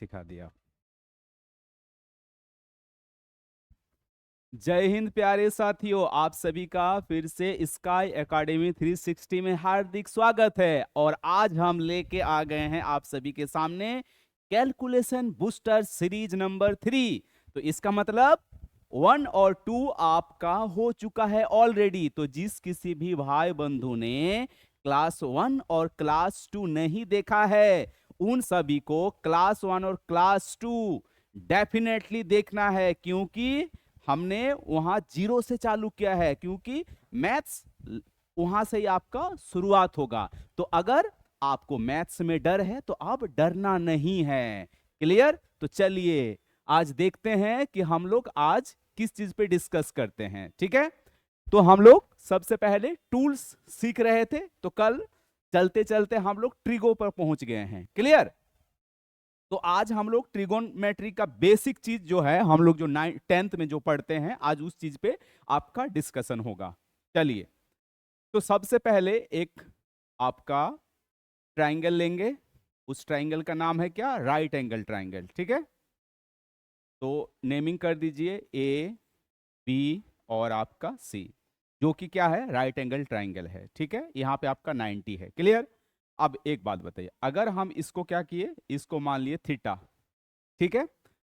सिखा दिया। जय हिंद प्यारे साथियों, आप सभी का फिर से स्काई एकेडमी 360 में हार्दिक स्वागत है। और आज हम लेके आ गए हैं आप सभी के सामने कैलकुलेशन बूस्टर सीरीज नंबर 3। तो इसका मतलब 1 और 2 आपका हो चुका है ऑलरेडी। तो जिस किसी भी भाई बंधु ने क्लास 1 और क्लास 2 नहीं देखा है, उन सभी को क्लास 1 और क्लास 2 डेफिनेटली देखना है, क्योंकि हमने वहां जीरो से चालू किया है, क्योंकि मैथ्स वहां से ही आपका शुरुआत होगा। तो अगर आपको मैथ्स में डर है तो आप डरना नहीं है। क्लियर? तो चलिए आज देखते हैं कि हम लोग आज किस चीज पे डिस्कस करते हैं। ठीक है, तो हम लोग सबसे पहले टूल्स सीख रहे थे, तो कल चलते चलते हम लोग ट्रिगो पर पहुंच गए हैं। क्लियर? तो आज हम लोग ट्रिगोनमेट्री का बेसिक चीज जो है, हम लोग जो 10th में जो पढ़ते हैं, आज उस चीज पे आपका डिस्कशन होगा। चलिए, तो सबसे पहले एक आपका ट्राइंगल लेंगे। उस ट्राइंगल का नाम है क्या? Right angle triangle. ठीक है, तो नेमिंग कर दीजिए ए, बी और आपका सी, जो कि क्या है? राइट एंगल ट्राइंगल है। ठीक है, यहां पे आपका 90 है। क्लियर? अब एक बात बताइए, अगर हम इसको क्या किए, इसको मान लिए थीटा। ठीक है,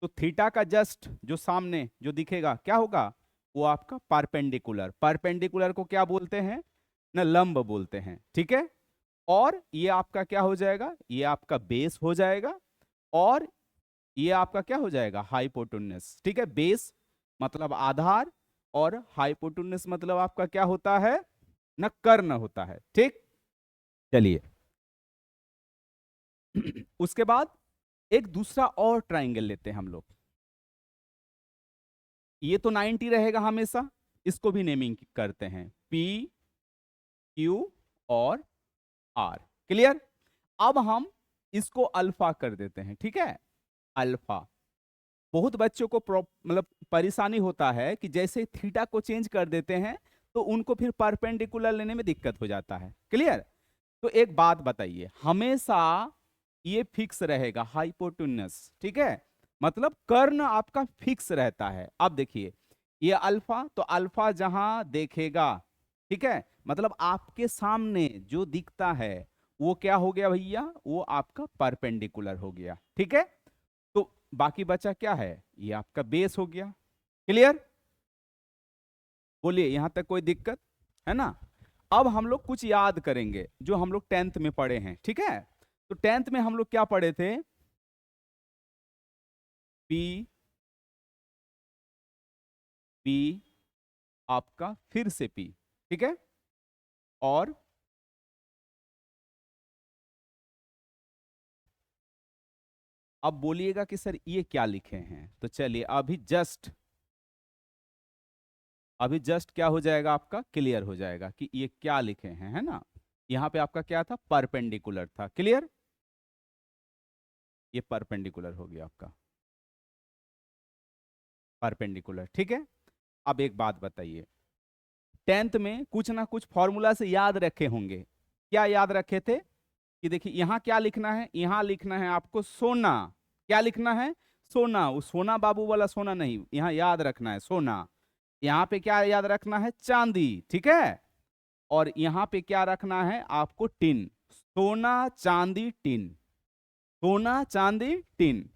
तो थीटा का जस्ट जो सामने जो दिखेगा क्या होगा? वो आपका परपेंडिकुलर। परपेंडिकुलर को क्या बोलते हैं ना? लंब बोलते हैं। ठीक है, और ये आपका क्या हो जाएगा? ये आपका बेस हो जाएगा, और ये आपका क्या हो जाएगा? हाइपोटेन्यूस। ठीक है, बेस मतलब आधार, और हाइपोटेन्यूस मतलब आपका क्या होता है ना? कर्ण होता है। ठीक, चलिए उसके बाद एक दूसरा और ट्राइंगल लेते हैं हम लोग। ये तो 90 रहेगा हमेशा, इसको भी नेमिंग करते हैं पी, क्यू और आर। क्लियर? अब हम इसको अल्फा कर देते हैं। ठीक है, अल्फा। बहुत बच्चों को मतलब परेशानी होता है कि जैसे थीटा को चेंज कर देते हैं तो उनको फिर परपेंडिकुलर लेने में दिक्कत हो जाता है। क्लियर? तो एक बात बताइए, हमेशा ये फिक्स रहेगा हाइपोटेन्यूस। ठीक है, मतलब कर्ण आपका फिक्स रहता है। अब देखिए ये अल्फा, तो अल्फा जहां देखेगा, ठीक है, मतलब आपके सामने जो दिखता है वो क्या हो गया भैया? वो आपका परपेंडिकुलर हो गया। ठीक है, तो बाकी बचा क्या है? ये आपका बेस हो गया। क्लियर? बोलिए, यहां तक कोई दिक्कत है ना? अब हम लोग कुछ याद करेंगे जो हम लोग 10th में पढ़े हैं। ठीक है, तो 10th में हम लोग क्या पढ़े थे? पी, पी आपका फिर से पी। ठीक है, और अब बोलिएगा कि सर ये क्या लिखे हैं। तो चलिए अभी जस्ट क्या हो जाएगा? आपका क्लियर हो जाएगा कि ये क्या लिखे हैं, है ना? यहां पे आपका क्या था? परपेंडिकुलर था। क्लियर? ये परपेंडिकुलर हो गया आपका, परपेंडिकुलर। ठीक है, अब एक बात बताइए, 10th में कुछ ना कुछ फॉर्मूला से याद रखे होंगे। क्या याद रखे थे? कि देखिए यहां क्या लिखना है, यहां लिखना है आपको सोना। क्या लिखना है? सोना। वो सोना बाबू वाला सोना नहीं, यहां याद रखना है सोना। यहां पे क्या याद रखना है? चांदी। ठीक है, और यहां पे क्या रखना है आपको? टिन। सोना चांदी टिन, सोना चांदी टिन।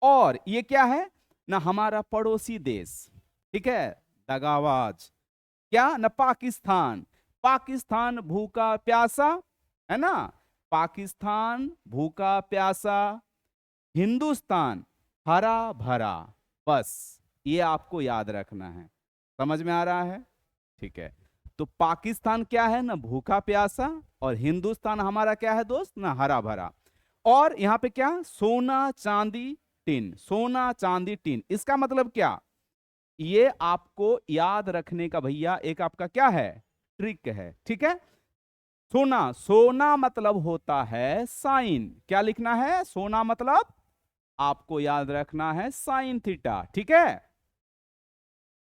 और ये क्या है ना? हमारा पड़ोसी देश। ठीक है, दगाबाज। क्या ना? पाकिस्तान। पाकिस्तान भूखा प्यासा, है ना? पाकिस्तान भूखा प्यासा, हिंदुस्तान हरा भरा। बस ये आपको याद रखना है। समझ में आ रहा है? ठीक है, तो पाकिस्तान क्या है ना? भूखा प्यासा, और हिंदुस्तान हमारा क्या है दोस्त? ना हरा भरा। और यहां पे क्या? सोना चांदी टिन। सोना चांदी टिन, इसका मतलब क्या? ये आपको याद रखने का भैया एक आपका क्या है? ट्रिक है। ठीक है, सोना, सोना मतलब होता है साइन। क्या लिखना है? सोना मतलब आपको याद रखना है साइन थीटा। ठीक है,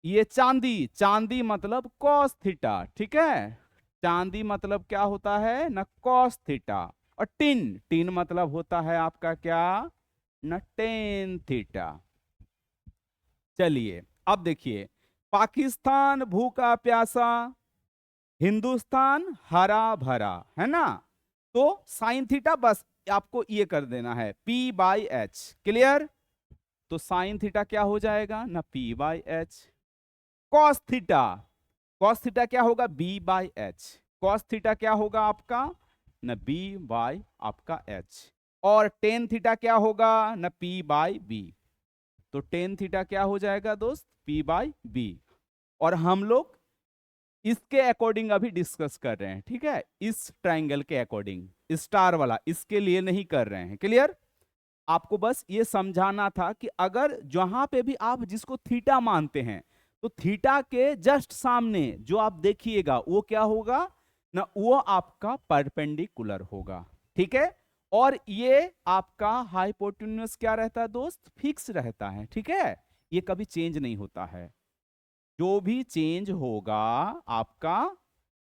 ये चांदी, चांदी मतलब कॉस थीटा। ठीक है, चांदी मतलब क्या होता है ना? Cos theta. और टिन, टिन मतलब होता है आपका क्या? न टेन थीटा। चलिए अब देखिए, पाकिस्तान भूखा प्यासा, हिंदुस्तान हरा भरा, है ना। तो साइन थीटा बस आपको ये कर देना है P/H। क्लियर। तो साइन थीटा क्या हो जाएगा ना P/H। Cos theta, cos theta क्या होगा B/H। कॉस थीटा क्या होगा आपका न B/ आपका H। और टेन थीटा क्या होगा न P/B। तो टेन थीटा क्या हो जाएगा दोस्त P/B। और हम लोग इसके अकॉर्डिंग अभी डिस्कस कर रहे हैं, ठीक है, इस ट्राइंगल के अकॉर्डिंग, स्टार वाला, इसके लिए नहीं कर रहे हैं। क्लियर। आपको बस ये समझाना था कि अगर जहां पे भी आप जिसको थीटा मानते हैं, तो थीटा के जस्ट सामने जो आप देखिएगा वो क्या होगा ना, वो आपका परपेंडिकुलर होगा। ठीक है। और ये आपका हाइपोटेन्यूस क्या रहता है दोस्त, फिक्स रहता है। ठीक है, ये कभी चेंज नहीं होता है। जो भी चेंज होगा आपका,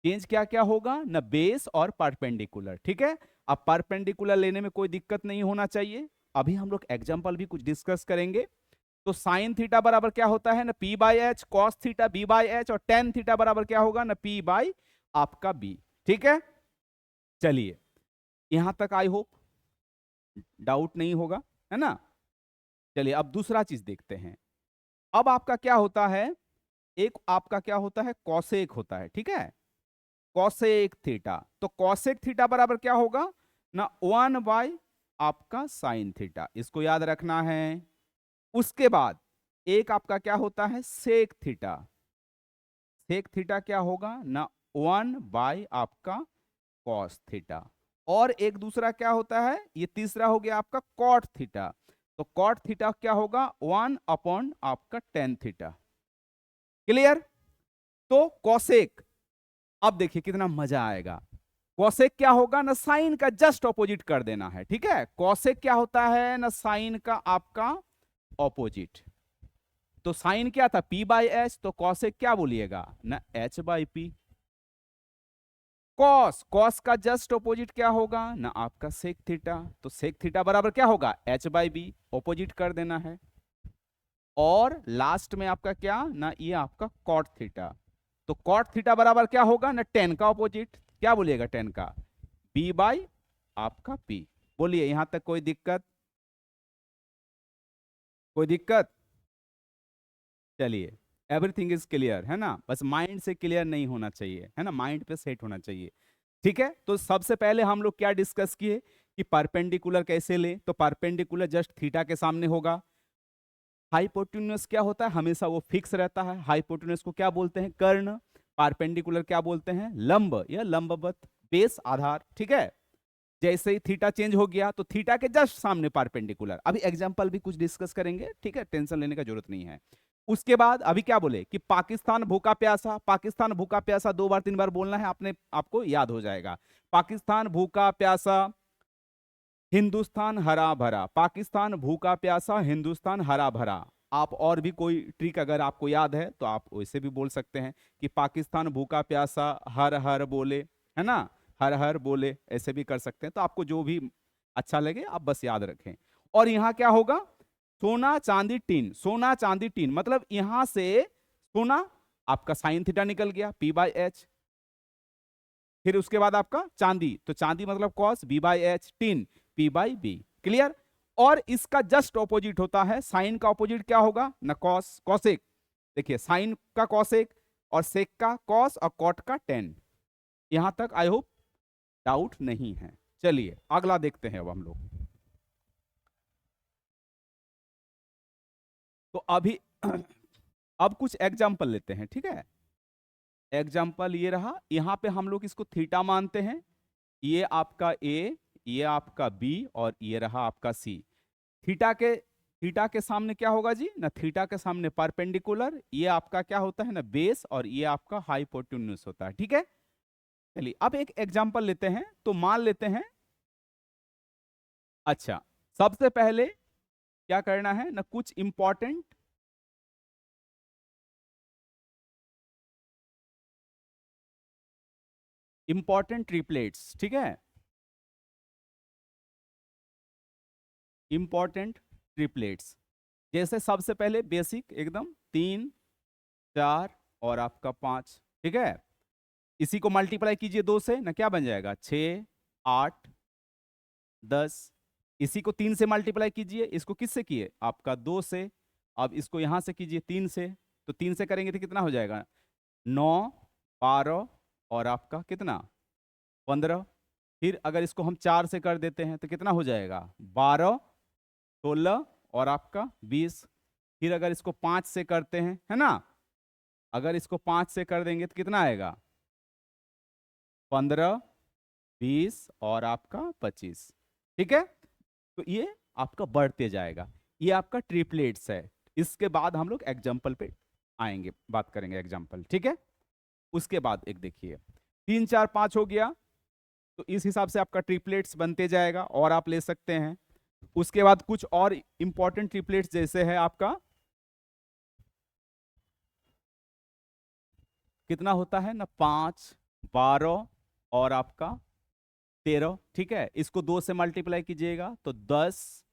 चेंज क्या क्या होगा ना, बेस और परपेंडिकुलर। ठीक है। अब परपेंडिकुलर लेने में कोई दिक्कत नहीं होना चाहिए। अभी हम लोग एग्जांपल भी कुछ डिस्कस करेंगे। तो साइन थीटा बराबर क्या होता है ना P/H, कॉस थीटा B/H, और टेन थीटा बराबर क्या होगा ना P/ आपका B। ठीक है। चलिए यहां तक आई होप डाउट नहीं होगा, है ना। चलिए अब दूसरा चीज देखते हैं। अब आपका क्या होता है, एक आपका क्या होता है कॉसेक होता है। ठीक है, कॉसेक थीटा। तो कॉसेक थीटा बराबर क्या होगा ना 1/ आपका साइन थीटा, इसको याद रखना है। उसके बाद एक आपका क्या होता है सेक थीटा। सेक थीटा क्या होगा ना 1/ आपका कॉस थीटा। और एक दूसरा क्या होता है, ये तीसरा हो गया आपका कॉट थीटा। तो कॉट थीटा क्या होगा 1/ आपका टेन थीटा। क्लियर। तो कॉसेक, अब देखिए कितना मजा आएगा। कॉसेक क्या होगा ना साइन का जस्ट ऑपोजिट कर देना है। ठीक है, कॉसेक क्या होता है ना साइन का आपका ऑपोजिट। तो साइन क्या था P/H, तो कॉसेक क्या बोलिएगा ना H/P। कॉस, कॉस का जस्ट ऑपोजिट क्या होगा ना आपका सेक थीटा। तो सेक थीटा बराबर क्या होगा H/B, ऑपोजिट कर देना है। और लास्ट में आपका क्या ना ये आपका कॉट थीटा। तो कॉट थीटा बराबर क्या होगा ना टेन का ऑपोजिट, क्या बोलिएगा टेन का B/ आपका P। बोलिए यहां तक कोई दिक्कत, कोई दिक्कत। चलिए एवरीथिंग इज क्लियर, है ना। बस माइंड से क्लियर नहीं होना चाहिए, है ना, माइंड पे सेट होना चाहिए। ठीक है। तो सबसे पहले हम लोग क्या डिस्कस किए कि परपेंडिकुलर कैसे ले, तो परपेंडिकुलर जस्ट थीटा के सामने होगा। हाइपोटेन्यूस क्या होता है, हमेशा वो फिक्स रहता है। हाइपोटेन्यूस को क्या बोलते हैं कर्ण, परपेंडिकुलर क्या बोलते हैं लंब या लंबवत, बेस आधार। ठीक है। जैसे ही थीटा चेंज हो गया तो थीटा के जस्ट सामने परपेंडिकुलर। अभी एग्जांपल भी कुछ डिस्कस करेंगे, ठीक है, टेंशन लेने का जरूरत नहीं है। उसके बाद अभी क्या बोले कि पाकिस्तान भूखा प्यासा, पाकिस्तान भूखा प्यासा 2 बार 3 बार बोलना है, आपने आपको याद हो जाएगा। पाकिस्तान भूखा प्यासा, हिंदुस्तान हरा भरा, पाकिस्तान भूखा प्यासा, हिंदुस्तान हरा भरा। आप और भी कोई ट्रिक अगर आपको याद है तो आप वैसे भी बोल सकते हैं कि पाकिस्तान भूखा प्यासा हर हर बोले, है ना, हर हर बोले, ऐसे भी कर सकते हैं। तो आपको जो भी अच्छा लगे आप बस याद रखें। और यहां क्या होगा सोना चांदी टीन, सोना चांदी टीन, मतलब यहां से सोना आपका साइन थीटा निकल गया P/H। फिर उसके बाद आपका चांदी, तो चांदी मतलब cos B/H, tin P/B। Clear. और इसका जस्ट ऑपोजिट होता है, साइन का ऑपोजिट क्या होगा ना कॉस, कॉसेक। देखिए साइन का कॉसेक और सेक का कॉस और कॉट का टेन। यहां तक आई होप डाउट नहीं है। चलिए अगला देखते हैं अब हम लोग। तो अभी अब कुछ एग्जाम्पल लेते हैं, ठीक है। एग्जाम्पल ये रहा, यहां पे हम लोग इसको थीटा मानते हैं। ये आपका ए, ये आपका बी, और ये रहा आपका सी। थीटा के सामने क्या होगा जी ना, थीटा के सामने परपेंडिकुलर, ये आपका क्या होता है ना बेस, और ये आपका हाइपोटेन्यूस होता है। ठीक है। चलिए अब एक एग्जांपल लेते हैं। तो मान लेते हैं, अच्छा, सबसे पहले क्या करना है ना, कुछ इंपॉर्टेंट ट्रिपलेट्स, ठीक है। Important triplets. जैसे सबसे पहले बेसिक एकदम 3, 4 और आपका 5, ठीक है। इसी को मल्टीप्लाई कीजिए 2 से ना, क्या बन जाएगा 6, 8, 10। इसी को 3 से मल्टीप्लाई कीजिए, इसको किससे किए आपका 2 से। अब इसको यहां से कीजिए 3 से, तो 3 से करेंगे तो कितना हो जाएगा 9, 12 और आपका कितना 15। फिर अगर इसको हम 4 से कर देते हैं तो कितना हो जाएगा 12, 16 और आपका 20। फिर अगर इसको 5 से करते हैं, है ना, अगर इसको 5 से कर देंगे तो कितना आएगा 15, 20 और आपका 25, ठीक है। तो ये आपका बढ़ते जाएगा। ये आपका ट्रिपलेट्स है। इसके बाद हम लोग एग्जाम्पल पे आएंगे, बात करेंगे एग्जाम्पल, ठीक है। उसके बाद एक देखिए 3, 4, 5 हो गया, तो इस हिसाब से आपका ट्रिपलेट्स बनते जाएगा और आप ले सकते हैं। उसके बाद कुछ और इंपॉर्टेंट ट्रिपलेट्स जैसे है आपका कितना होता है ना 5, 12 और आपका 13, ठीक है। इसको 2 से मल्टीप्लाई कीजिएगा तो 10,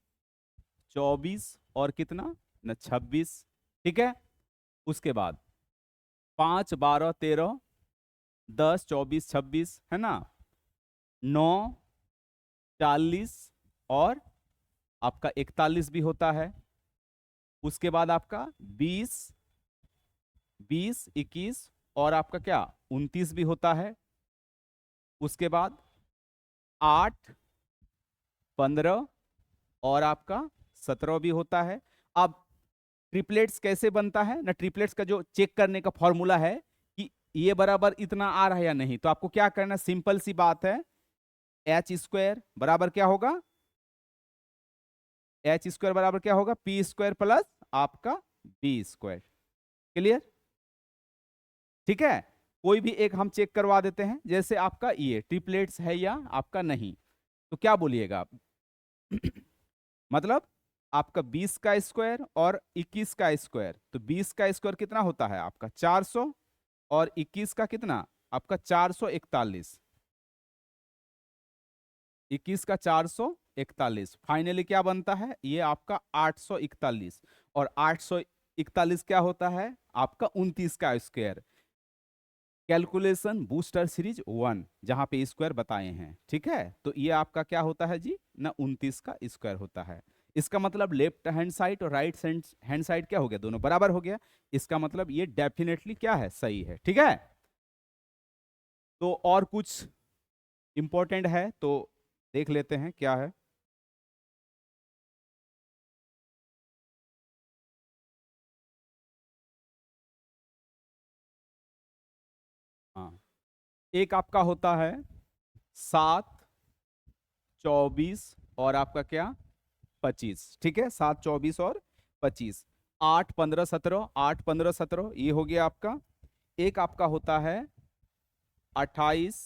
24 और कितना ना 26, ठीक है। उसके बाद 5, 12, 13, 10, 24, 26, है ना, 9, 40 और आपका 41 भी होता है। उसके बाद आपका 20, 20, 21 और आपका क्या 29 भी होता है। उसके बाद 8, 15 और आपका 17 भी होता है। अब ट्रिपलेट्स कैसे बनता है ना, ट्रिपलेट्स का जो चेक करने का फॉर्मूला है कि ये बराबर इतना आ रहा है या नहीं, तो आपको क्या करना, सिंपल सी बात है, एच स्क्वायर बराबर क्या होगा, एच स्क्वायर बराबर क्या होगा पी स्क्वायर प्लस आपका बी स्क्वायर। क्लियर, ठीक है। कोई भी एक हम चेक करवा देते हैं, जैसे आपका ये ट्रिपलेट्स है या आपका नहीं, तो क्या बोलिएगा आप मतलब आपका 20 का स्क्वायर और 21 का स्क्वायर, तो 20 का स्क्वायर कितना होता है आपका 400 और 21 का कितना आपका 441, 21 का 441, फाइनली क्या बनता है ये आपका 841 और 841 क्या होता है आपका 29 का स्क्वायर। कैलकुलेशन बूस्टर सीरीज 1 जहां पे स्क्वायर बताए हैं, ठीक है। तो ये आपका क्या होता है जी ना 29 का स्क्वायर होता है। इसका मतलब लेफ्ट हैंड साइड और राइट हैंड साइड क्या हो गया, दोनों बराबर हो गया। इसका मतलब ये डेफिनेटली क्या है सही है, ठीक है। तो और कुछ इंपॉर्टेंट है तो देख लेते हैं क्या है। हाँ, एक आपका होता है 7, 24 और आपका क्या 25, ठीक है। 7, 24 और 25, 8, 15, 17, 8, 15, 17 ये हो गया आपका। एक आपका होता है 28,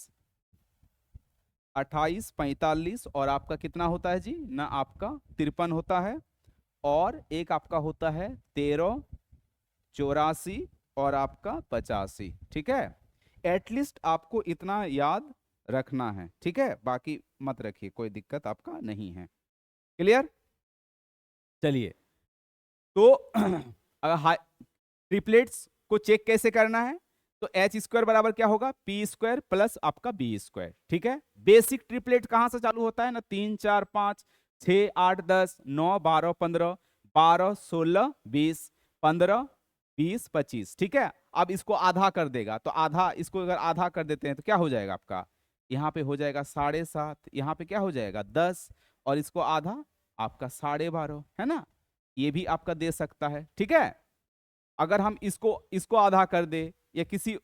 28, 45 और आपका कितना होता है जी ना आपका 53 होता है। और एक आपका होता है 13, 84 और आपका 85, ठीक है। एटलीस्ट आपको इतना याद रखना है, ठीक है, बाकी मत रखिए, कोई दिक्कत आपका नहीं है। क्लियर, चलिए। तो अगर ट्रिपलेट्स को चेक कैसे करना है, तो एच स्क्वायर बराबर क्या होगा पी स्क्वायर प्लस आपका बी स्क्वायर, ठीक है। बेसिक ट्रिपलेट कहां से चालू होता है ना 3, 4, 5, 6, 8, 10, 9, 12, 15, 12, 16, 20, 15, 20, 25, ठीक है। अब इसको आधा कर देगा, तो आधा, इसको अगर आधा कर देते हैं तो क्या हो जाएगा आपका, यहाँ पे हो जाएगा 7.5, यहाँ पे क्या हो जाएगा 10 और इसको आधा आपका 12.5, है ना। ये भी आपका दे सकता है, ठीक है। अगर हम इसको इसको आधा कर दे या किसी,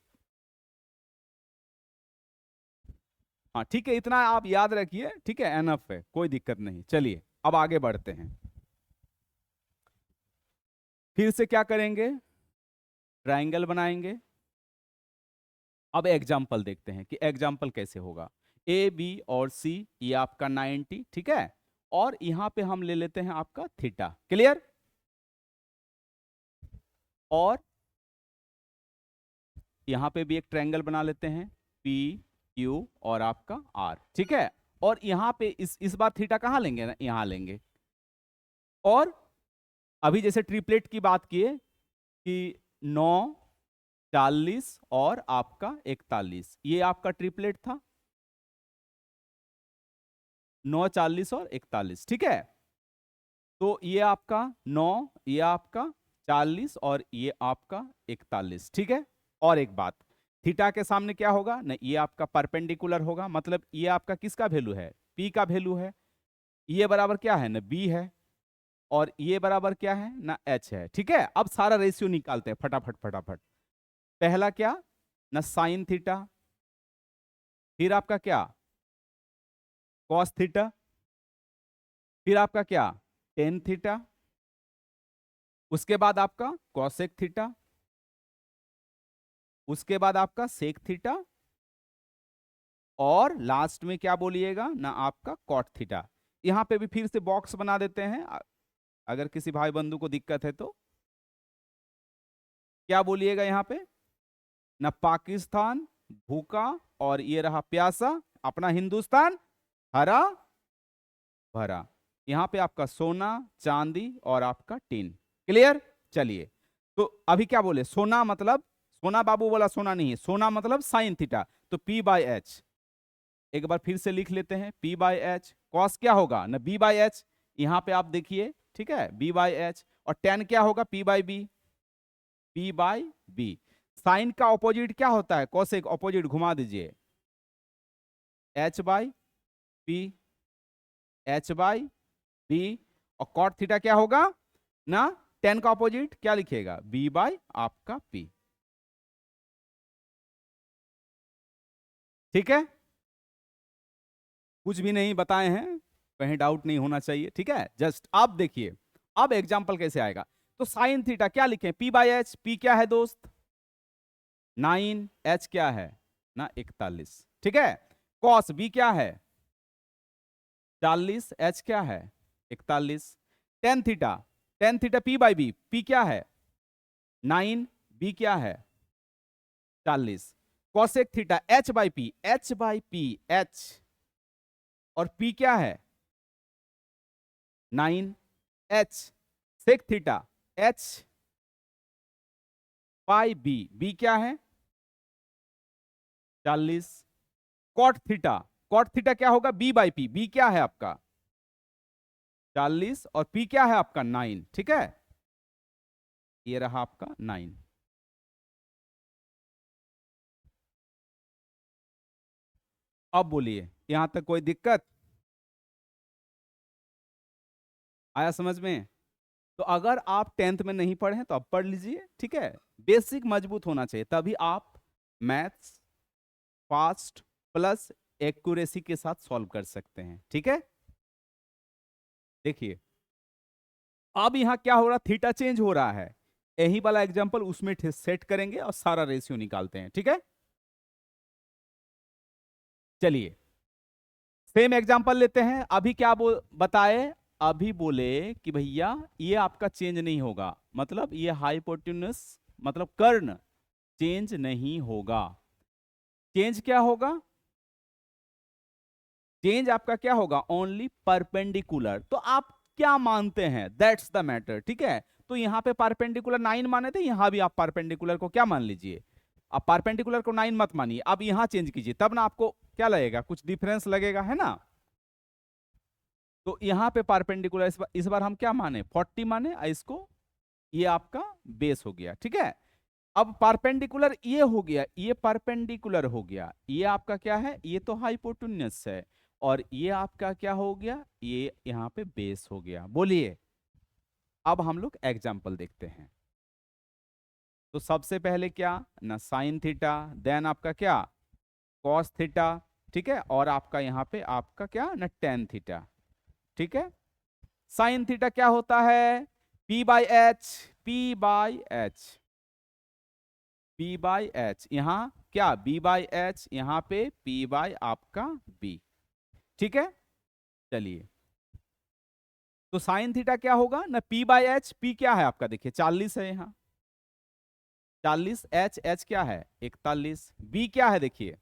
हाँ ठीक है, इतना आप याद रखिए, ठीक है, एनफ है, कोई दिक्कत नहीं। चलिए अब आगे बढ़ते हैं। फिर से क्या करेंगे, ट्रायंगल बनाएंगे। अब एग्जाम्पल देखते हैं कि एग्जाम्पल कैसे होगा। ए बी और सी ये आपका 90, ठीक है। और यहां पे हम ले लेते हैं आपका थीटा। क्लियर, और यहां पे भी एक ट्रायंगल बना लेते हैं पी क्यू और आपका आर, ठीक है। और यहां पे इस बार थीटा कहां लेंगे ना, यहां लेंगे। और अभी जैसे ट्रिपलेट की बात किए कि 9, 40 और आपका 41, ये आपका ट्रिपलेट था, 9, 40 और 41, ठीक है। तो ये आपका 9, ये आपका 40 और ये आपका 41, ठीक है। और एक बात, थीटा के सामने क्या होगा ना, ये आपका परपेंडिकुलर होगा, मतलब ये आपका किसका वैल्यू है, पी का वैल्यू है। ये बराबर क्या है ना, बी है, और ये बराबर क्या है ना, एच है, ठीक है। अब सारा रेशियो निकालते हैं फटाफट फटाफट। पहला क्या ना, साइन थीटा, फिर आपका क्या, कॉस थीटा, फिर आपका क्या, टेन थीटा, उसके बाद आपका कॉसेक थीटा, उसके बाद आपका सेक थीटा, और लास्ट में क्या बोलिएगा ना, आपका कॉट थीटा। यहां पे भी फिर से बॉक्स बना देते हैं, अगर किसी भाई बंधु को दिक्कत है तो। क्या बोलिएगा यहां पे ना, पाकिस्तान भूखा और ये रहा प्यासा, अपना हिंदुस्तान हरा भरा। यहां पे आपका सोना चांदी और आपका टीन। क्लियर। चलिए, तो अभी क्या बोले, सोना मतलब, सोना बाबू बोला सोना नहीं है, सोना मतलब साइन थीटा, तो पी बाई एच। एक बार फिर से लिख लेते हैं, पी बाई एच। कॉस क्या होगा ना, बी बाई एच, यहां पे आप देखिए, ठीक है, बी बाई एच। और टेन क्या होगा, p by b, p by b. Sine का ऑपोजिट क्या होता है, कॉसेक, ऑपोजिट घुमा दीजिए, h by p, h by b. और कॉट थीटा क्या होगा ना, टेन का ऑपोजिट क्या लिखिएगा, बी बाई आपका पी, ठीक है। कुछ भी नहीं बताए हैं, कहीं डाउट नहीं होना चाहिए, ठीक है। जस्ट आप देखिए अब एग्जाम्पल कैसे आएगा। तो साइन थीटा क्या लिखें, पी बाई एच, पी क्या है दोस्त 9, एच क्या है ना 41, ठीक है। कॉस बी क्या है 40, एच क्या है 41। Tan theta, tan theta p by b, p क्या है 9, बी क्या है 40। Cosec theta h by p, h by p, h, और पी क्या है 9, h. Sec theta h by b, b क्या है 40। कॉट थीटा, कॉट थीटा क्या होगा बी बाई पी, बी क्या है आपका 40 और पी क्या है आपका 9, ठीक है। ये रहा आपका 9। अब बोलिए यहां तक कोई दिक्कत आया समझ में। तो अगर आप 10th में नहीं पढ़े हैं तो अब पढ़ लीजिए, ठीक है। बेसिक मजबूत होना चाहिए, तभी आप मैथ्स फास्ट प्लस एक्यूरेसी के साथ सॉल्व कर सकते हैं, ठीक है। देखिए अब यहां क्या हो रहा, थीटा चेंज हो रहा है, यही वाला एग्जांपल उसमें सेट करेंगे और सारा रेशियो निकालते हैं, ठीक है। चलिए सेम एग्जांपल लेते हैं। अभी क्या बताए, अभी बोले कि भैया ये आपका चेंज नहीं होगा, मतलब ये हाइपोटेन्यूस मतलब कर्ण चेंज नहीं होगा। चेंज क्या होगा, चेंज आपका क्या होगा ओनली परपेंडिकुलर। तो आप क्या मानते हैं, दैट्स द मैटर, ठीक है। तो यहां पे परपेंडिकुलर 9 माने थे, यहां भी आप परपेंडिकुलर को क्या मान लीजिए, आप परपेंडिकुलर को 9 मत मानिए, आप यहां चेंज कीजिए, तब ना आपको क्या लगेगा, कुछ डिफरेंस लगेगा, है ना। तो यहां पे परपेंडिकुलर इस बार हम क्या माने 40 माने, इसको ये आपका बेस हो गया, ठीक है। अब परपेंडिकुलर ये हो गया, ये परपेंडिकुलर हो गया, ये आपका क्या है, ये तो हाइपोटेन्यूस है, और ये आपका क्या हो गया, ये यहां पे बेस हो गया। बोलिए अब हम लोग एग्जाम्पल देखते हैं। तो सबसे पहले क्या ना साइन थीटा, देन आपका क्या कॉस थीटा, ठीक है, और आपका यहां पे आपका क्या ना टेन थीटा, ठीक है। साइन थीटा क्या होता है P by H, P by H, P by H, यहां क्या बी बाई एच, यहां पे पी बाई आपका बी, ठीक है। चलिए तो साइन थीटा क्या होगा ना पी बाई एच, पी क्या है आपका देखिए 40 है यहां 40, एच, एच क्या है 41, बी क्या है देखिए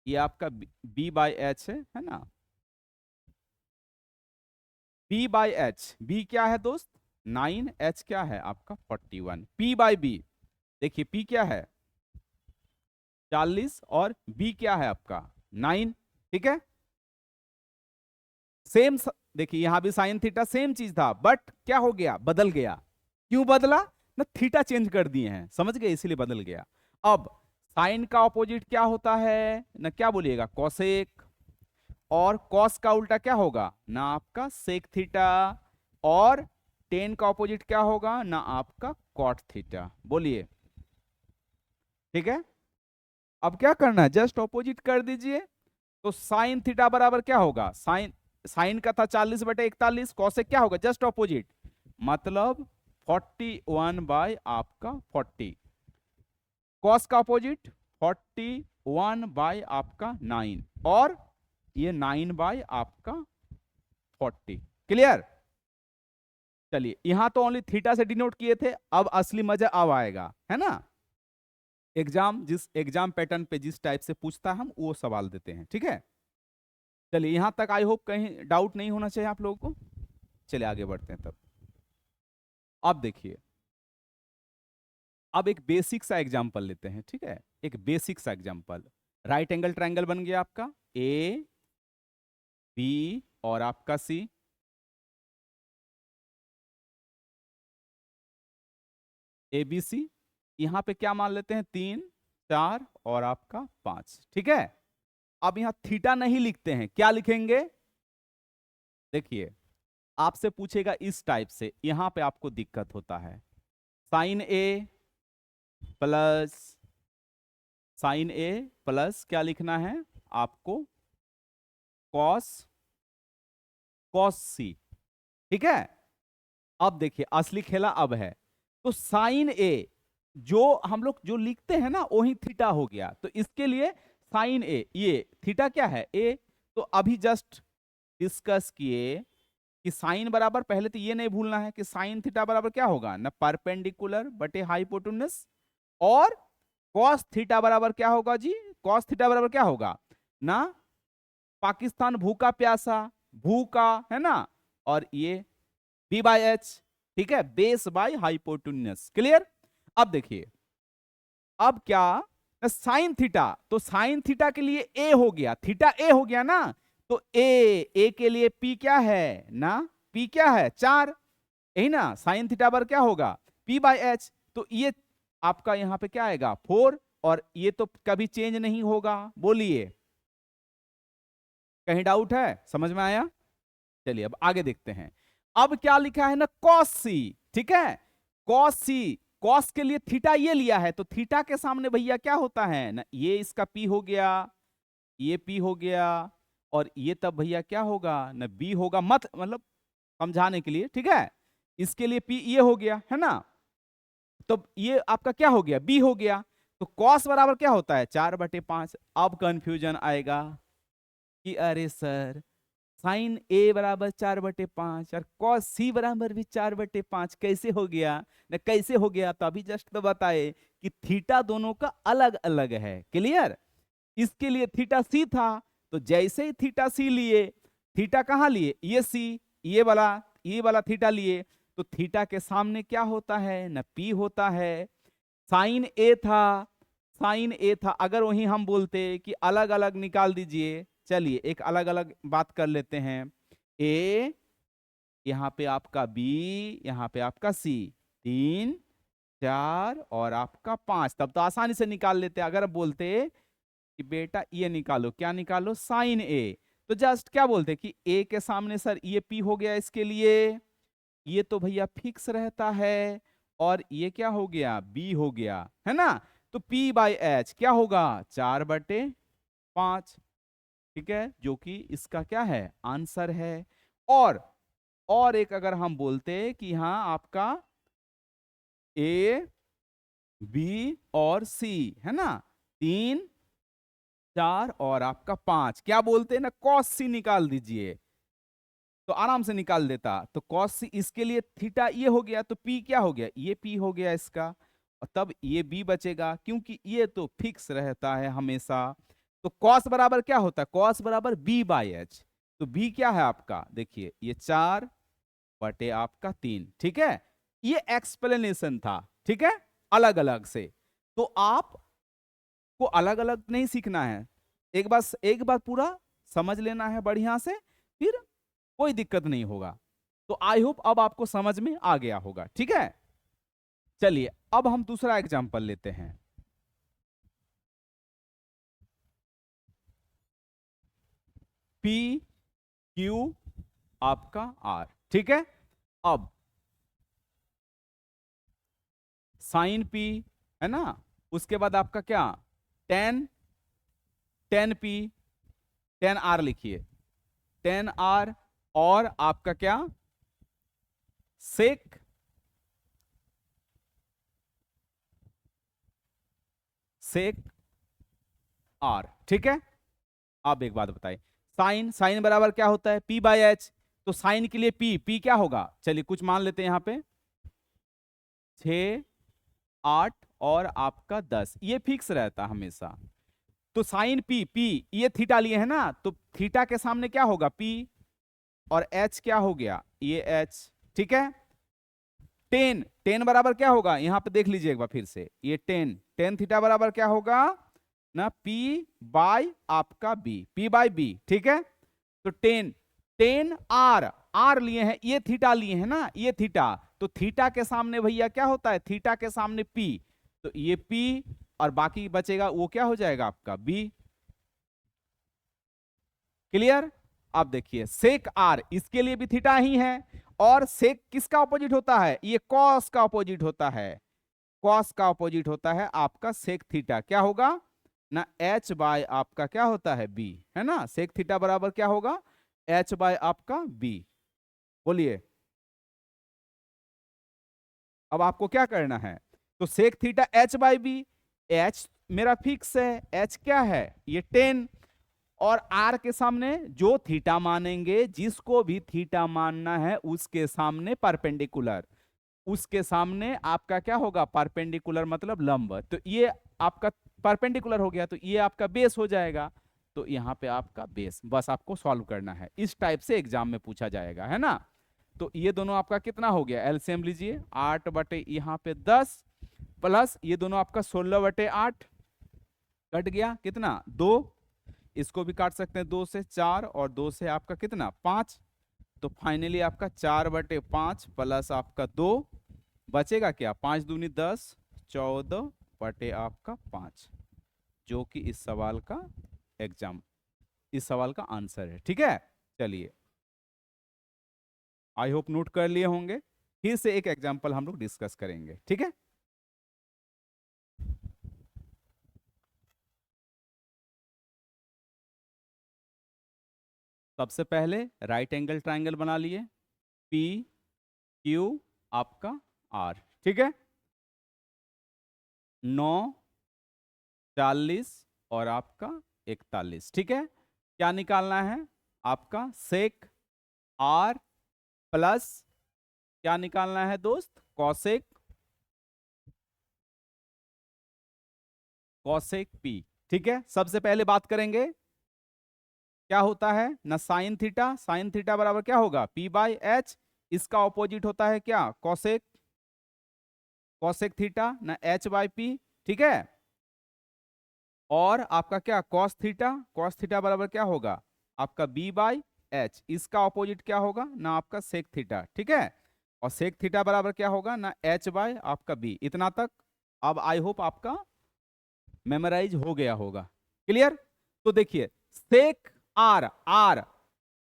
ये आपका बी बाई एच है ना। बी बाई एच, बी क्या है दोस्त 9, एच क्या है आपका 41, पी बाई बी, देखिए पी क्या है 40 और बी क्या है आपका 9, ठीक है। सेम देखिए यहां भी साइन थीटा सेम चीज था, बट क्या हो गया बदल गया, क्यों बदला ना थीटा चेंज कर दिए हैं, समझ गए, इसीलिए बदल गया। अब साइन का ऑपोजिट क्या होता है ना, क्या बोलिएगा कोसेक, और कॉस का उल्टा क्या होगा ना आपका सेक थीटा, और टेन का ऑपोजिट क्या होगा ना आपका कॉट थीटा, बोलिए ठीक है। अब क्या करना है जस्ट ऑपोजिट कर दीजिए, तो साइन थीटा बराबर क्या होगा, साइन साइन का था 40/41, कॉसेक क्या होगा जस्ट ऑपोजिट, मतलब 41 बाय आपका 40, कॉस का अपोजिट 41 बाय आपका 9, और ये 9 बाय आपका 40, क्लियर। चलिए यहां तो ओनली थीटा से डिनोट किए थे, अब असली मजा अब आएगा, है ना। जिस एग्जाम पैटर्न पे जिस टाइप से पूछता है हम वो सवाल देते हैं, ठीक है। चलिए यहां तक आई होप कहीं डाउट नहीं होना चाहिए आप लोगों को। चलिए आगे बढ़ते हैं तब। अब देखिए, अब एक बेसिक सा एग्जांपल लेते हैं, ठीक है, एक बेसिक सा एग्जांपल। राइट एंगल ट्रायंगल बन गया आपका ए बी और आपका सी, ए बी सी, यहां पे क्या मान लेते हैं 3 4 और आपका 5, ठीक है। अब यहां थीटा नहीं लिखते हैं, क्या लिखेंगे, देखिए आपसे पूछेगा इस टाइप से, यहां पे आपको दिक्कत होता है, साइन ए प्लस साइन ए प्लस क्या लिखना है आपको कॉस कॉस सी, ठीक है। अब देखिए असली खेला अब है, तो साइन ए जो हम लोग जो लिखते हैं ना वही थीटा हो गया, तो इसके लिए साइन ए, ये थीटा क्या है ए, तो अभी जस्ट डिस्कस किए कि साइन बराबर, पहले तो ये नहीं भूलना है कि साइन थीटा बराबर क्या होगा ना परपेंडिकुलर बटे हाइपोटेन्यूस, और कॉस थीटा बराबर क्या होगा जी, कॉस थीटा बराबर क्या होगा ना पाकिस्तान भूखा प्यासा, भूखा है ना, और ये बी बाई एच, ठीक है, बेस बाय हाइपोटेन्यूस, क्लियर। अब देखिए अब क्या साइन थीटा, तो साइन थीटा के लिए ए हो गया, थीटा ए हो गया ना, तो ए के लिए पी क्या है ना, पी क्या है 4, यही ना, साइन थीटा पर क्या होगा पी बाई एच, तो ये आपका यहां पे क्या आएगा 4, और ये तो कभी चेंज नहीं होगा, बोलिए कहीं डाउट है, समझ में आया। चलिए अब आगे देखते हैं, अब क्या लिखा है ना कॉस सी, ठीक है, कॉस सी, कॉस के लिए थीटा ये लिया है, तो थीटा के सामने भैया क्या होता है ना, ये इसका पी हो गया, ये पी हो गया, और ये तब भैया क्या होगा ना बी होगा, मत मतलब समझाने के लिए, ठीक है, इसके लिए पी ये हो गया है ना, तो ये आपका क्या हो गया बी हो गया, तो कॉस बराबर क्या होता है 4/5, अब कंफ्यूजन आएगा कि अरे सर साइन ए बराबर 4/5 और कॉस सी बराबर भी 4/5 कैसे हो गया ना, कैसे हो गया, तो अभी जस्ट तो बताए कि थीटा दोनों का अलग अलग है, क्लियर। इसके लिए थीटा सी था, तो जैसे ही थीटा सी लिए, थीटा कहां लिए ये सी, ये वाला थीटा लिए, तो थीटा के सामने क्या होता है ना पी होता है, साइन ए था, साइन ए था, अगर वही हम बोलते कि अलग अलग निकाल दीजिए, चलिए एक अलग अलग बात कर लेते हैं, ए यहां पे आपका बी, यहां पे आपका सी, 3 4 और आपका 5, तब तो आसानी से निकाल लेते, अगर बोलते कि बेटा ये निकालो, क्या निकालो साइन ए, तो जस्ट क्या बोलते कि ए के सामने सर ये पी हो गया, इसके लिए ये तो भैया फिक्स रहता है, और ये क्या हो गया बी हो गया, है ना, तो पी बाई एच क्या होगा 4/5, ठीक है, जो कि इसका क्या है आंसर है। और एक अगर हम बोलते कि हाँ आपका ए बी और सी है ना, 3 4 और आपका 5, क्या बोलते हैं ना कॉस सी निकाल दीजिए, तो आराम से निकाल देता, तो कॉस सी, इसके लिए थीटा ये हो गया, तो पी क्या हो गया ये पी हो गया इसका, और तब ये बी बचेगा, क्योंकि ये तो फिक्स रहता है हमेशा, तो कॉस बराबर क्या होता है कॉस बराबर बी बाई एच, तो बी क्या है आपका, देखिए ये 4 बटे आपका 3, ठीक है। ये एक्सप्लेनेशन था, ठीक है, अलग अलग से। तो आपको अलग अलग नहीं सीखना है, एक बार पूरा समझ लेना है बढ़िया से, फिर कोई दिक्कत नहीं होगा। तो आई होप अब आपको समझ में आ गया होगा, ठीक है। चलिए अब हम दूसरा एग्जांपल लेते हैं। पी क्यू आपका आर, ठीक है। अब साइन पी है ना, उसके बाद आपका क्या, tan, tan p, tan r लिखिए, टेन आर, और आपका क्या, सेक, सेक आर, ठीक है। अब एक बात बताइए, साइन, साइन बराबर क्या होता है, पी बाई एच। तो साइन के लिए पी क्या होगा, चलिए कुछ मान लेते हैं यहां पे, 6, 8 और आपका 10, ये फिक्स रहता हमेशा। तो साइन पी ये थीटा लिए है ना, तो थीटा के सामने क्या होगा, पी, और एच क्या हो गया, ये एच, ठीक है। टेन, टेन बराबर क्या होगा, यहां पे देख लीजिए एक बार फिर से, ये टेन, टेन थीटा बराबर क्या होगा ना, पी बाय आपका बी, पी बाय बी, ठीक है। तो टेन, टेन आर, आर लिए हैं, ये थीटा लिए हैं ना, ये थीटा, तो थीटा के सामने भैया क्या होता है, थीटा के सामने पी, तो ये पी, और बाकी बचेगा वो क्या हो जाएगा आपका बी। क्लियर। अब देखिए सेक आर, इसके लिए भी थीटा ही है, और सेक किसका ऑपोजिट होता है, ये कॉस का ऑपोजिट होता है, कॉस का ऑपोजिट होता है आपका सेक थीटा, क्या होगा ना, एच बाय आपका क्या होता है बी, है ना। सेक थीटा बराबर क्या होगा, एच बाय आपका बी। बोलिए अब आपको क्या करना है, तो sec theta h by b, h मेरा फिक्स है, एच क्या है ये 10, और आर के सामने जो थीटा मानेंगे, जिसको भी थीटा मानना है उसके सामने परपेंडिकुलर, उसके सामने आपका क्या होगा, परपेंडिकुलर मतलब लंब, तो ये आपका परपेंडिकुलर हो गया, तो ये आपका बेस हो जाएगा। तो यहाँ पे आपका बेस, बस आपको सॉल्व करना है, इस टाइप से एग्जाम में पूछा जाएगा, है ना। तो ये दोनों आपका कितना हो गया, एलसीएम लीजिए, 8 बटे यहाँ पे 10, प्लस ये दोनों आपका 16 बटे 8, कट गया कितना, 2, इसको भी काट सकते हैं, 2 से 4, और 2 से आपका कितना 5, तो फाइनली आपका 4/5 प्लस आपका 2, बचेगा क्या, 5 दूनी 10, 14 बटे आपका 5, जो कि इस सवाल का एग्जाम, इस सवाल का आंसर है, ठीक है। चलिए आई होप नोट कर लिए होंगे, फिर से एक एग्जांपल हम लोग डिस्कस करेंगे, ठीक है। सबसे पहले राइट एंगल ट्राइंगल बना लिए, पी क्यू आपका आर, ठीक है, 9, 40 और आपका 41, ठीक है। क्या निकालना है आपका, सेक आर प्लस क्या निकालना है दोस्त, कॉसेक, कॉसेक पी, ठीक है। सबसे पहले बात करेंगे क्या होता है ना, साइन थीटा, साइन थीटा बराबर क्या होगा, पी बाई एच, इसका ऑपोजिट होता है क्या, कॉसेक, कॉसेक थीटा ना एच बाई पी, ठीक है। और आपका क्या, कॉस थीटा, कॉस थीटा बराबर क्या होगा आपका बी बाई एच, इसका ऑपोजिट क्या होगा ना आपका सेक थीटा, ठीक है। और सेक थीटा बराबर क्या होगा ना एच बाय आपका बी, इतना तक अब आई होप आपका मेमोराइज हो गया होगा, क्लियर। तो देखिए सेक आर, आर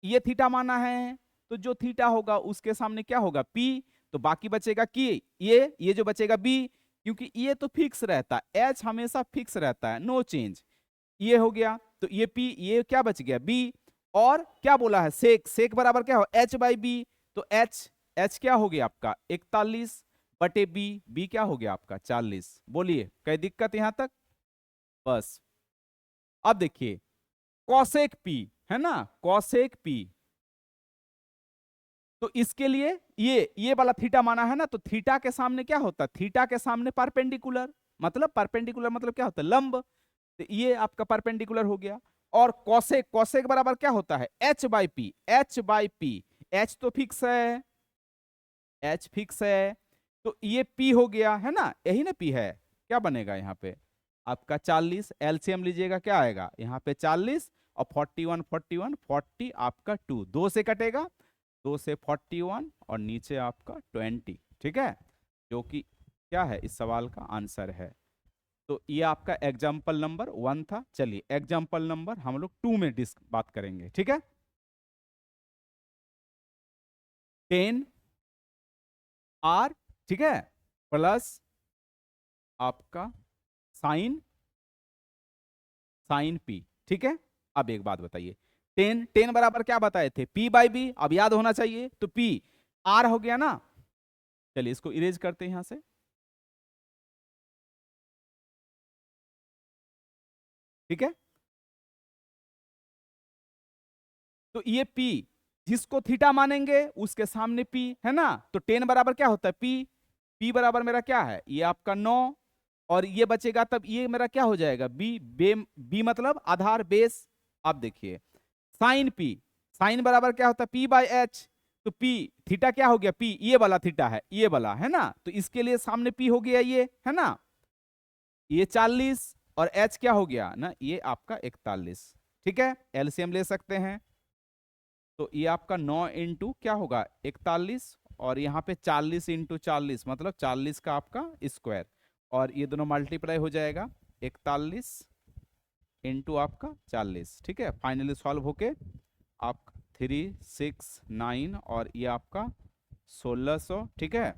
ये थीटा माना है, तो जो थीटा होगा उसके सामने क्या होगा पी, तो बाकी बचेगा की, ये जो बचेगा बी, क्योंकि ये तो फिक्स रहता है, एच हमेशा फिक्स रहता है, नो चेंज, ये हो गया, तो ये पी, ये क्या बच गया बी, और क्या बोला है सेक, सेक बराबर क्या हो एच बाई बी, तो एच, एच क्या हो गया आपका 41 बटे बी, बी क्या हो गया आपका 40। बोलिए कोई दिक्कत यहां तक, बस। अब देखिए कॉसेक पी है ना, कॉसेक पी, तो इसके लिए ये वाला थीटा माना है ना, तो थीटा के सामने क्या होता है, थीटा के सामने परपेंडिकुलर, मतलब परपेंडिकुलर मतलब क्या होता है लंब, तो ये आपका परपेंडिकुलर हो गया, और कॉसेक, कॉसेक बराबर क्या होता है, H by p, h by p. H तो फिक्स है, एच फिक्स है, तो ये पी हो गया है ना, यही ना पी है। क्या बनेगा यहाँ पे आपका 40, एलसीएम लीजिएगा क्या आएगा यहाँ पे 40 और 41, 41, 40 आपका 2, 2 से कटेगा, 2 से 41 और नीचे आपका 20, ठीक है, जो कि क्या है इस सवाल का आंसर है। तो ये आपका एग्जाम्पल नंबर 1 था। चलिए एग्जाम्पल नंबर हम लोग 2 में बात करेंगे, ठीक है। 10 आर, ठीक है, प्लस आपका साइन, साइन पी, ठीक है। अब एक बात बताइए, 10 10 बराबर क्या बताए थे, पी बाई बी, अब याद होना चाहिए, तो पी आर हो गया ना। चलिए इसको इरेज करते हैं यहां से, ठीक है। तो ये पी जिसको थीटा मानेंगे उसके सामने पी है ना, तो 10 बराबर क्या होता है पी, पी बराबर मेरा क्या है ये आपका 9, और ये बचेगा तब ये मेरा क्या हो जाएगा बी, बी मतलब आधार बेस। अब देखिए साइन पी, साइन बराबर क्या होता है पी बाई एच, तो पी थीटा क्या हो गया पी, ये वाला थीटा है, ये वाला है ना, तो इसके लिए सामने पी हो गया ये है ना, ये 40 और एच क्या हो गया ना ये आपका 41, ठीक है। एलसीएम ले सकते हैं, तो ये आपका 9 इंटू क्या होगा 41, और यहाँ पे 40 इंटू 40 मतलब 40 का आपका स्क्वायर, और ये दोनों मल्टीप्लाई हो जाएगा 41 इंटू आपका 40, ठीक है। फाइनली सॉल्व होके आप 369 और ये आपका 1600, ठीक है,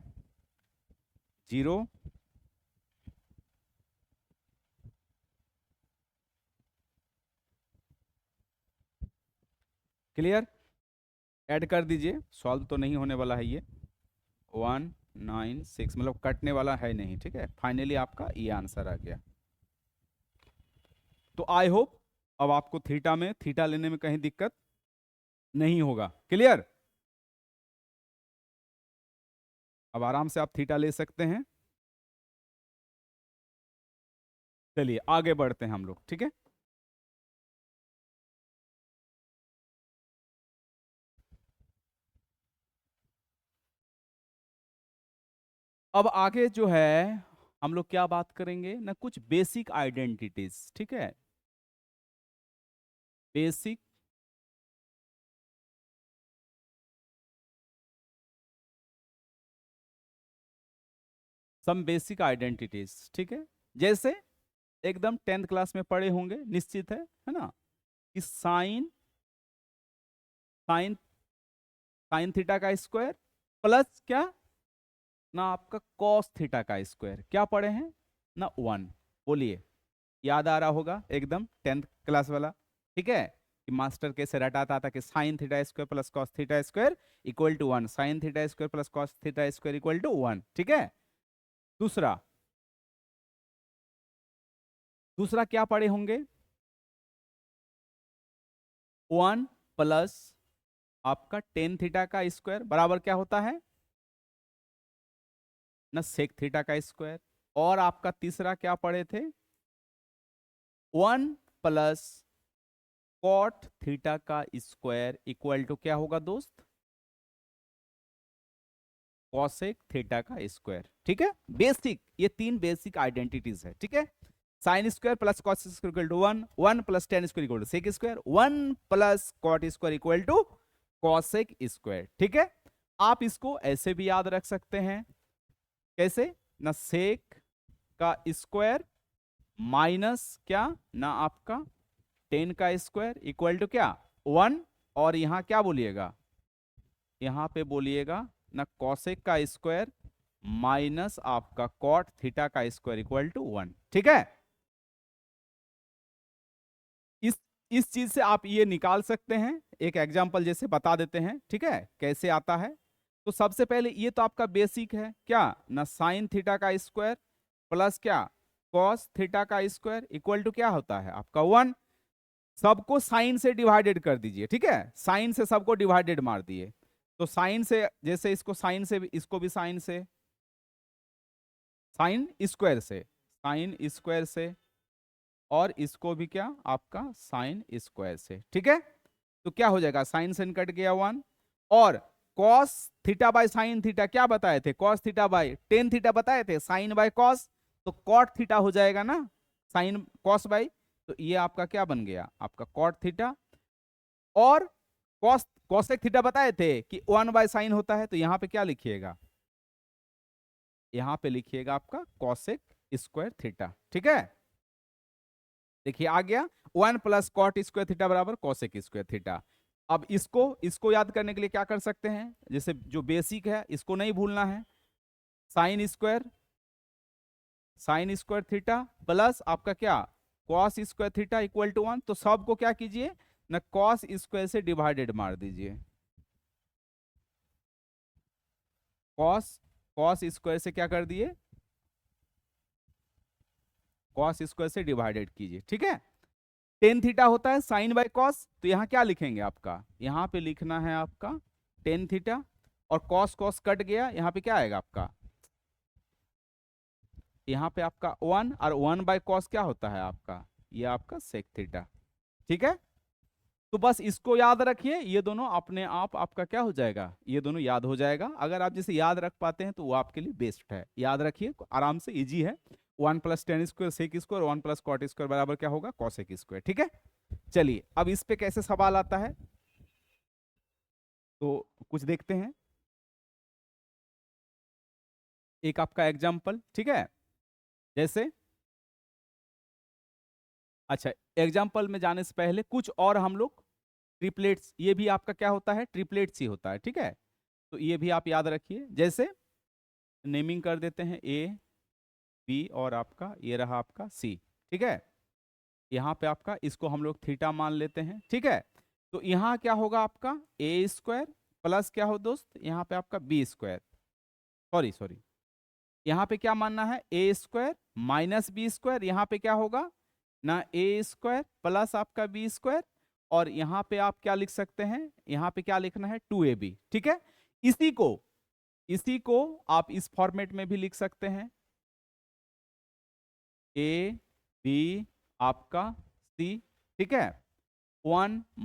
जीरो, क्लियर। ऐड कर दीजिए, सॉल्व तो नहीं होने वाला है ये, 196 मतलब कटने वाला है नहीं, ठीक है। फाइनली आपका ये आंसर आ गया। तो आई होप अब आपको थीटा में थीटा लेने में कहीं दिक्कत नहीं होगा, क्लियर। अब आराम से आप थीटा ले सकते हैं। चलिए आगे बढ़ते हैं हम लोग, ठीक है। अब आगे जो है हम लोग क्या बात करेंगे ना, कुछ बेसिक आइडेंटिटीज, ठीक है, बेसिक सम बेसिक आइडेंटिटीज, ठीक है। जैसे एकदम 10th क्लास में पढ़े होंगे निश्चित है ना, कि साइन, साइन, साइन थीटा का स्क्वायर प्लस क्या ना आपका कॉस थीटा का स्क्वायर, क्या पढ़े हैं ना 1, बोलिए याद आ रहा होगा एकदम 10th क्लास वाला, ठीक है, कि मास्टर कैसे रटाता था कि sine theta square plus cos theta square equal to 1, sine theta square plus cos theta square equal to 1, ठीक है। दूसरा, दूसरा क्या पढ़े होंगे 1 प्लस आपका टेन थीटा का स्क्वायर बराबर क्या होता है ना सेक थीटा का स्क्वायर, और आपका तीसरा क्या पढ़े थे 1 प्लस कॉट थीटा का स्क्वायर इक्वल टू क्या होगा दोस्त कॉसेक थीटा का स्क्वायर, ठीक है। बेसिक, ये 3 बेसिक आइडेंटिटीज है, ठीक है। Sine square plus cos square equal to 1, 1 plus tan square equal to sec square, 1 plus cot square equal to cosec square, ठीक है। आप इसको ऐसे भी याद रख सकते हैं, कैसे ना सेक का स्क्वायर माइनस क्या ना आपका 10 का स्क्वायर इक्वल टू क्या 1, और यहां क्या बोलिएगा यहां पे बोलिएगा ना कॉसेक का स्क्वायर माइनस आपका कॉट थीटा का स्क्वायर इक्वल टू 1, ठीक है। इस इस चीज से आप ये निकाल सकते हैं, एक एग्जांपल जैसे बता देते हैं, ठीक है, कैसे आता है। तो सबसे पहले ये तो आपका बेसिक है क्या ना साइन थीटा का स्क्वायर प्लस क्या कॉस थीटा का स्क्वायर इक्वल टू क्या होता है आपका 1, सबको साइन से डिवाइडेड कर दीजिए, ठीक है, साइन से सबको डिवाइडेड मार दिए, तो साइन से जैसे इसको साइन से इसको भी साइन से, साइन स्क्वायर से, साइन स्क्वायर से, और इसको भी क्या आपका साइन स्क्वायर से, ठीक है। तो क्या हो जाएगा, साइन साइन कट गया 1, और cos theta by sine theta क्या बताए थे, cos theta by tan theta बताए थे, साइन बाय कॉस, तो कॉट थीटा हो जाएगा ना, साइन कॉस बाय, तो ये आपका क्या बन गया, आपका कॉट थीटा। और कॉस कॉसेक थीटा बताए थे कि 1/sin होता है, तो यहां पे क्या लिखिएगा, यहां पे लिखिएगा आपका कॉसेक स्क्वायर थीटा, ठीक है। देखिए आ गया 1 प्लस कॉट स्क्वायर थीटा बराबर कॉसेक स्क्वायर थीटा। अब इसको याद करने के लिए क्या कर सकते हैं, जैसे जो बेसिक है इसको नहीं भूलना है, साइन स्क्वायर थीटा प्लस आपका क्या cos square theta equal to 1, तो सबको क्या कीजिए ना, कॉस स्क्वायर से डिवाइडेड मार दीजिए, कॉस कॉस स्क्वायर से क्या कर दिए, कॉस स्क्वायर से डिवाइडेड कीजिए, ठीक है। टेन थीटा होता है साइन बाय कॉस, तो यहां क्या लिखेंगे आपका, यहां पे लिखना है आपका टेन थीटा, और कॉस कॉस कट गया, यहां पे क्या आएगा आपका, यहां पे आपका 1, और 1/cos क्या होता है आपका, ये आपका सेक थीटा, ठीक है। तो बस इसको याद रखिए, ये दोनों अपने आप आपका क्या हो जाएगा, ये दोनों याद हो जाएगा। अगर आप जैसे याद रख पाते हैं तो वो आपके लिए बेस्ट है, याद रखिए आराम से, इजी है। 1 plus tan square sec square, 1 plus cot square बराबर क्या होगा, कॉसेक स्क्वायर, ठीक है। चलिए अब इस पे कैसे सवाल आता है, तो कुछ देखते हैं। एक आपका एग्जाम्पल, ठीक है, जैसे, अच्छा, एग्जाम्पल में जाने से पहले कुछ और हम लोग ट्रिपलेट्स, ये भी आपका क्या होता है, ट्रिपलेट्स ही होता है, ठीक है। तो ये भी आप याद रखिए, जैसे नेमिंग कर देते हैं ए बी और आपका ये रहा आपका सी, ठीक है। यहाँ पे आपका इसको हम लोग थीटा मान लेते हैं, ठीक है। तो यहाँ क्या होगा आपका ए स्क्वायर प्लस क्या हो दोस्त, यहाँ पे आपका बी स्क्वायर, सॉरी सॉरी, यहाँ पे क्या मानना है, ए स्क्वायर माइनस बी स्क्वायर, यहाँ पे क्या होगा ना, ए स्क्वायर प्लस आपका बी स्क्वायर, और यहाँ पे आप क्या लिख सकते हैं, यहाँ पे क्या लिखना है 2ab, ठीक है। इसी को इसी को आप इस फॉर्मेट में भी लिख सकते हैं, ए बी आपका सी, ठीक है, 1 -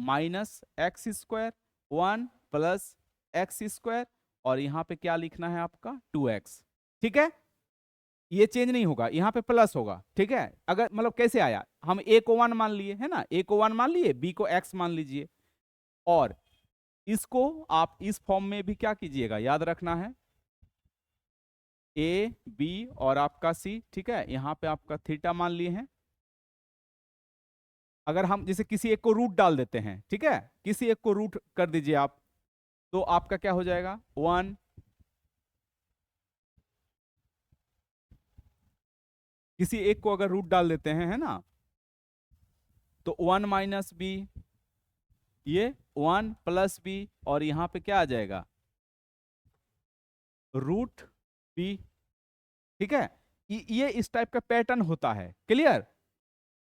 x², 1 + x², और यहां पे क्या लिखना है आपका 2x, ठीक है। ये चेंज नहीं होगा, यहां पे प्लस होगा, ठीक है। अगर मतलब कैसे आया, हम a को 1 मान लिए है ना, a को 1 मान लिए, b को x मान लीजिए, और इसको आप इस फॉर्म में भी क्या कीजिएगा, याद रखना है, ए बी और आपका सी, ठीक है। यहां पे आपका थीटा मान लिए हैं। अगर हम जैसे किसी एक को रूट डाल देते हैं, ठीक है, किसी एक को रूट कर दीजिए आप, तो आपका क्या हो जाएगा 1, किसी एक को अगर रूट डाल देते हैं है ना, तो 1 - b, ये 1 + b, और यहां पे क्या आ जाएगा रूट b, ठीक है। ये इस टाइप का पैटर्न होता है, क्लियर,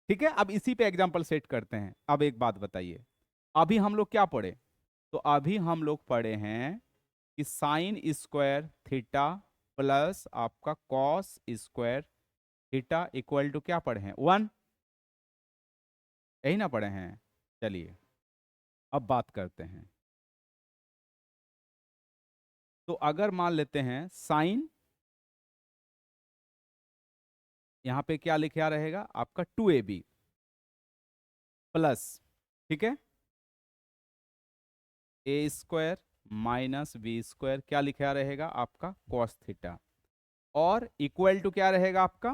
ठीक है। अब इसी पे एग्जांपल सेट करते हैं। अब एक बात बताइए, अभी हम लोग क्या पढ़े, तो अभी हम लोग पढ़े हैं कि साइन स्क्वायर थीटा प्लस आपका cos square theta equal to क्या पढ़े हैं 1, यही ना पढ़े हैं। चलिए अब बात करते हैं, तो अगर मान लेते हैं साइन, यहां पे क्या लिखा रहेगा आपका 2ab प्लस, ठीक है, a² - b² क्या लिखा रहेगा आपका cos थीटा, और इक्वल टू क्या रहेगा आपका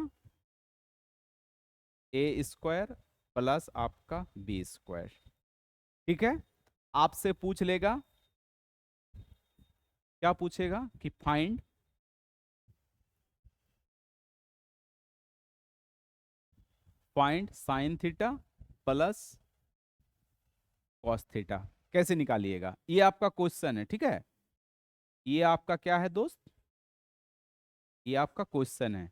a² प्लस आपका b², ठीक है। आपसे पूछ लेगा, क्या पूछेगा कि find sign theta plus cos theta, कैसे निकालिएगा, ये आपका क्वेश्चन है, ठीक है। ये आपका क्या है दोस्त, ये आपका क्वेश्चन है,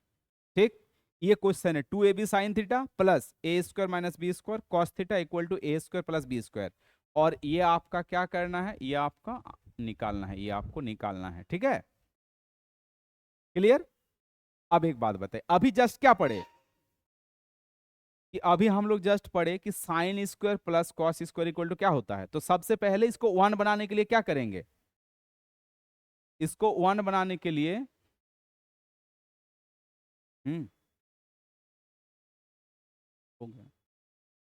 ठीक। ये क्वेश्चन है 2ab sine theta plus a² - b² cos theta equal to a² + b², और ये आपका क्या करना है, ये आपका निकालना है, ये आपको निकालना है, ठीक है, क्लियर। अब एक बात बताए, अभी जस्ट क्या पढ़े, कि अभी हम लोग जस्ट पढ़े कि sine square plus cos square equal to क्या होता है। तो सबसे पहले इसको 1 बनाने के लिए क्या करेंगे, इसको 1 बनाने के लिए हम्म हो गया।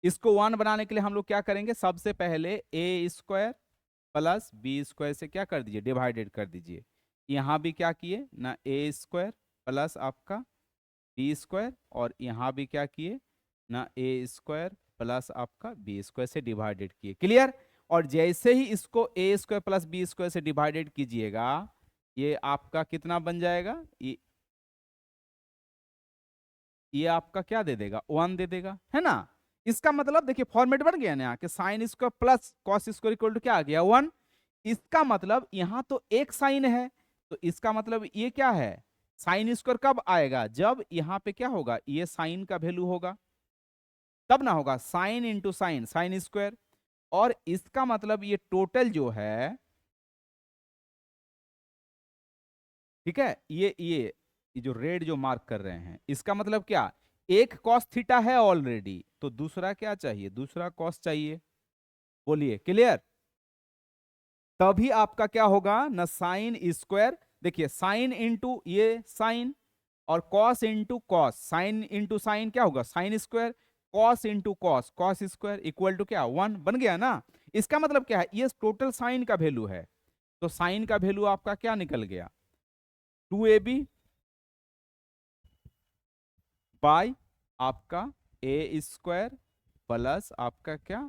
इसको 1 बनाने के लिए हम लोग क्या करेंगे, सबसे पहले ए स्क्वायर प्लस बी स्क्वायर से क्या कर दीजिए, डिवाइडेड कर दीजिए। यहाँ भी क्या किए ना, ए स्क्वायर प्लस आपका बी स्क्वायर, और यहाँ भी क्या किए ना, ए स्क्वायर प्लस आपका बी स्क्वायर से डिवाइडेड किए। क्लियर। और जैसे ही इसको ए स्क्वायर प्लस बी स्क्वायर से डिवाइडेड कीजिएगा, ये आपका कितना बन जाएगा, ये आपका क्या दे देगा, 1 दे देगा, है ना। इसका मतलब देखिए फॉर्मेट बन गया ना यहाँ कि sine square plus cos square equal to क्या आ गया, 1। इसका मतलब यहाँ तो एक साइन है, तो इसका मतलब ये क्या है, साइन स्क्वायर कब आएगा, जब यहाँ पे क्या होगा, ये साइन का वैल्यू होगा, तब ना होगा sign into sign, sine square. और इसका मतलब ये टोटल जो है, ठीक है, ये जो रेड जो मार्क कर रहे हैं, इसका मतलब क्या, एक कॉस थीटा है ऑलरेडी, तो दूसरा क्या चाहिए, दूसरा कॉस चाहिए। बोलिए क्लियर। तभी आपका क्या होगा ना, साइन स्क्वायर, देखिए साइन इंटू ये साइन, और cos into cos, sine into sine क्या होगा, sine square, cos into cos, cos square equal to क्या, 1 बन गया ना। इसका मतलब क्या है, ये टोटल साइन का वैल्यू है, तो साइन का वैल्यू आपका क्या निकल गया, 2ab बाई आपका ए स्क्वायर प्लस आपका क्या,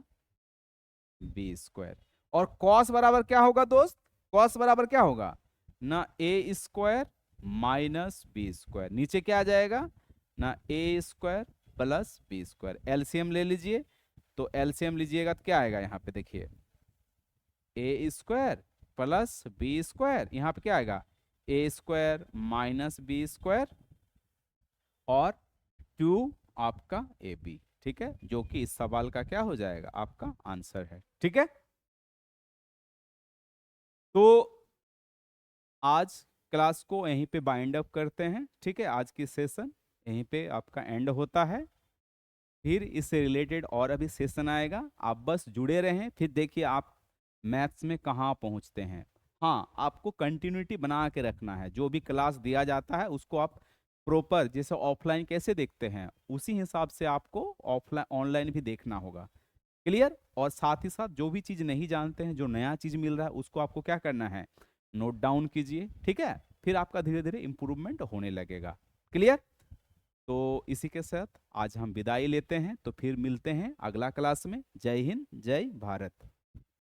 बी स्क्वायर। और कॉस बराबर क्या होगा दोस्त, कॉस बराबर क्या होगा ना, A square minus B square, नीचे क्या आ जाएगा ना, A square plus B square. LCM ले लीजिए, तो एलसीएम लीजिएगा तो क्या आएगा, यहाँ पे देखिए ए स्क्वायर प्लस बी स्क्वायर, यहाँ पे क्या आएगा, ए स्क्वायर माइनस बी स्क्वायर और 2 आपका ए बी, ठीक है, जो कि इस सवाल का क्या हो जाएगा, आपका आंसर है। ठीक है, तो आज क्लास को यहीं पे बाइंड अप करते हैं। ठीक है, आज की सेशन यहीं पे आपका एंड होता है। फिर इससे रिलेटेड और अभी सेशन आएगा, आप बस जुड़े रहें, फिर देखिए आप मैथ्स में कहाँ पहुँचते हैं। हाँ, आपको कंटिन्यूटी बना के रखना है, जो भी क्लास दिया जाता है उसको आप प्रॉपर, जैसे ऑफलाइन कैसे देखते हैं उसी हिसाब से आपको ऑफलाइन ऑनलाइन भी देखना होगा। क्लियर। और साथ ही साथ जो भी चीज़ नहीं जानते हैं, जो नया चीज़ मिल रहा है, उसको आपको क्या करना है, नोट डाउन कीजिए। ठीक है, फिर आपका धीरे धीरे इंप्रूवमेंट होने लगेगा। क्लियर। तो इसी के साथ आज हम विदाई लेते हैं, तो फिर मिलते हैं अगला क्लास में। जय हिंद, जय भारत।